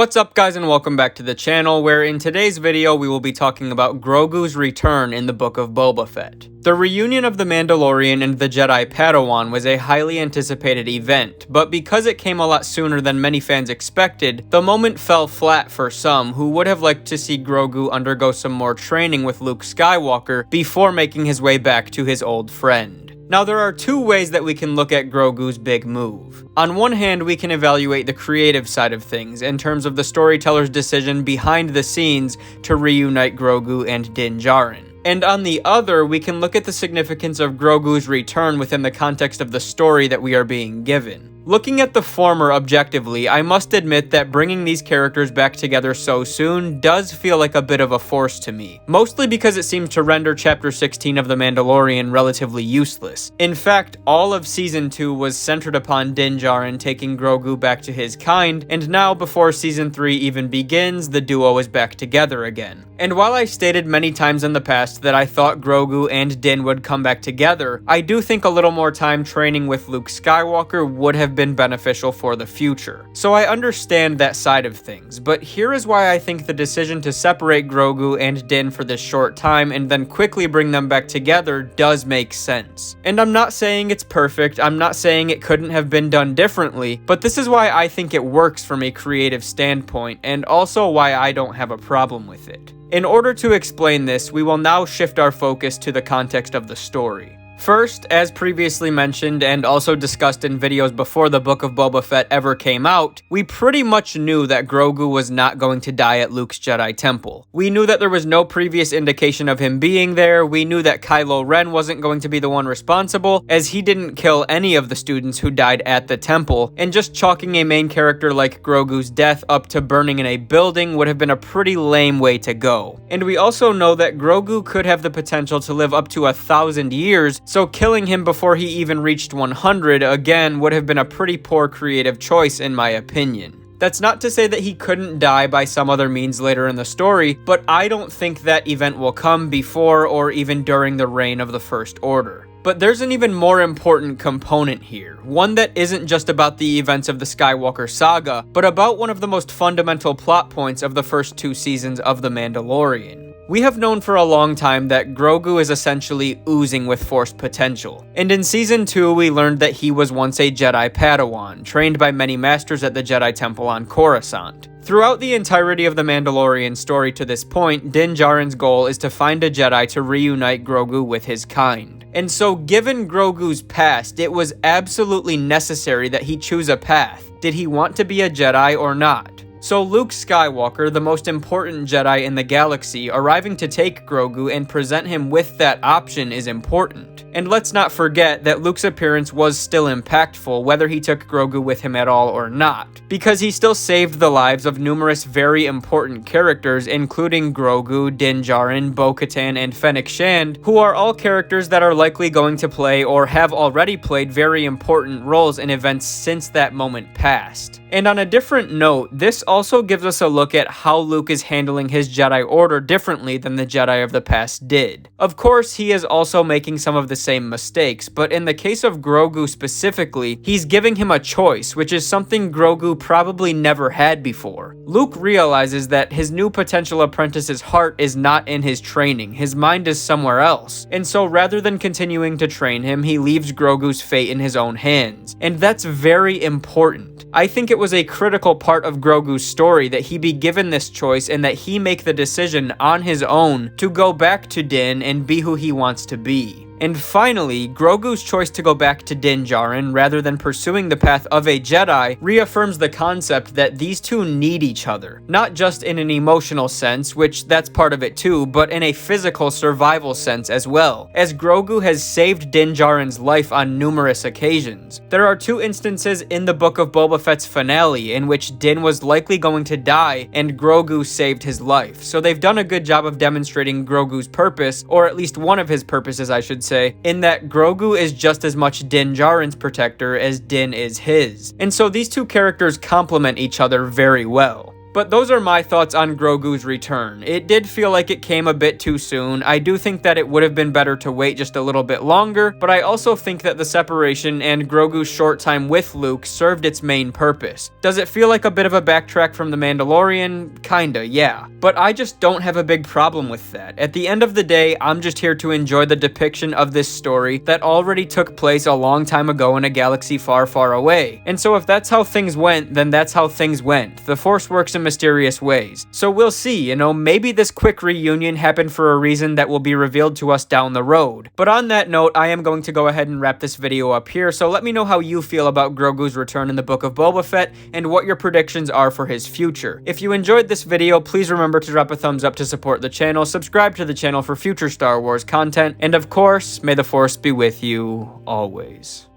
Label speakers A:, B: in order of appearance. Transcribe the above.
A: What's up guys and welcome back to the channel, where in today's video we will be talking about Grogu's return in the Book of Boba Fett. The reunion of the Mandalorian and the Jedi Padawan was a highly anticipated event, but because it came a lot sooner than many fans expected, the moment fell flat for some who would have liked to see Grogu undergo some more training with Luke Skywalker before making his way back to his old friend. Now, there are two ways that we can look at Grogu's big move. On one hand, we can evaluate the creative side of things in terms of the storyteller's decision behind the scenes to reunite Grogu and Din Djarin. And on the other, we can look at the significance of Grogu's return within the context of the story that we are being given. Looking at the former objectively, I must admit that bringing these characters back together so soon does feel like a bit of a force to me, mostly because it seems to render Chapter 16 of The Mandalorian relatively useless. In fact, all of Season 2 was centered upon Din Djarin taking Grogu back to his kind, and now before Season 3 even begins, the duo is back together again. And while I stated many times in the past that I thought Grogu and Din would come back together, I do think a little more time training with Luke Skywalker would have been beneficial for the future. So I understand that side of things, but here is why I think the decision to separate Grogu and Din for this short time and then quickly bring them back together does make sense. And I'm not saying it's perfect, I'm not saying it couldn't have been done differently, but this is why I think it works from a creative standpoint, and also why I don't have a problem with it. In order to explain this, we will now shift our focus to the context of the story. First, as previously mentioned and also discussed in videos before the Book of Boba Fett ever came out, we pretty much knew that Grogu was not going to die at Luke's Jedi Temple. We knew that there was no previous indication of him being there, we knew that Kylo Ren wasn't going to be the one responsible, as he didn't kill any of the students who died at the temple, and just chalking a main character like Grogu's death up to burning in a building would have been a pretty lame way to go. And we also know that Grogu could have the potential to live up to 1,000 years, so killing him before he even reached 100, again, would have been a pretty poor creative choice in my opinion. That's not to say that he couldn't die by some other means later in the story, but I don't think that event will come before or even during the reign of the First Order. But there's an even more important component here, one that isn't just about the events of the Skywalker saga, but about one of the most fundamental plot points of the first 2 seasons of The Mandalorian. We have known for a long time that Grogu is essentially oozing with Force potential, and in Season 2 we learned that he was once a Jedi Padawan, trained by many masters at the Jedi Temple on Coruscant. Throughout the entirety of the Mandalorian story to this point, Din Djarin's goal is to find a Jedi to reunite Grogu with his kind. And so given Grogu's past, it was absolutely necessary that he choose a path. Did he want to be a Jedi or not? So Luke Skywalker, the most important Jedi in the galaxy, arriving to take Grogu and present him with that option is important. And let's not forget that Luke's appearance was still impactful whether he took Grogu with him at all or not, because he still saved the lives of numerous very important characters, including Grogu, Din Djarin, Bo-Katan, and Fennec Shand, who are all characters that are likely going to play or have already played very important roles in events since that moment passed. And on a different note, this also gives us a look at how Luke is handling his Jedi Order differently than the Jedi of the past did. Of course, he is also making some of the same mistakes, but in the case of Grogu specifically, he's giving him a choice, which is something Grogu probably never had before. Luke realizes that his new potential apprentice's heart is not in his training, his mind is somewhere else, and so rather than continuing to train him, he leaves Grogu's fate in his own hands, and that's very important. I think it was a critical part of Grogu's story that he be given this choice and that he make the decision on his own to go back to Din and be who he wants to be. And finally, Grogu's choice to go back to Din Djarin rather than pursuing the path of a Jedi reaffirms the concept that these two need each other, not just in an emotional sense, which that's part of it too, but in a physical survival sense as well, as Grogu has saved Din Djarin's life on numerous occasions. There are 2 instances in the Book of Boba Fett's finale in which Din was likely going to die and Grogu saved his life, so they've done a good job of demonstrating Grogu's purpose, or at least one of his purposes I should say, in that Grogu is just as much Din Djarin's protector as Din is his. And so these two characters complement each other very well. But those are my thoughts on Grogu's return. It did feel like it came a bit too soon. I do think that it would have been better to wait just a little bit longer, but I also think that the separation and Grogu's short time with Luke served its main purpose. Does it feel like a bit of a backtrack from The Mandalorian? Kinda, yeah. But I just don't have a big problem with that. At the end of the day, I'm just here to enjoy the depiction of this story that already took place a long time ago in a galaxy far, far away. And so if that's how things went, then that's how things went. The Force works in mysterious ways. So we'll see, maybe this quick reunion happened for a reason that will be revealed to us down the road. But on that note, I am going to go ahead and wrap this video up here, so let me know how you feel about Grogu's return in the Book of Boba Fett and what your predictions are for his future. If you enjoyed this video, please remember to drop a thumbs up to support the channel, subscribe to the channel for future Star Wars content, and of course, may the Force be with you always.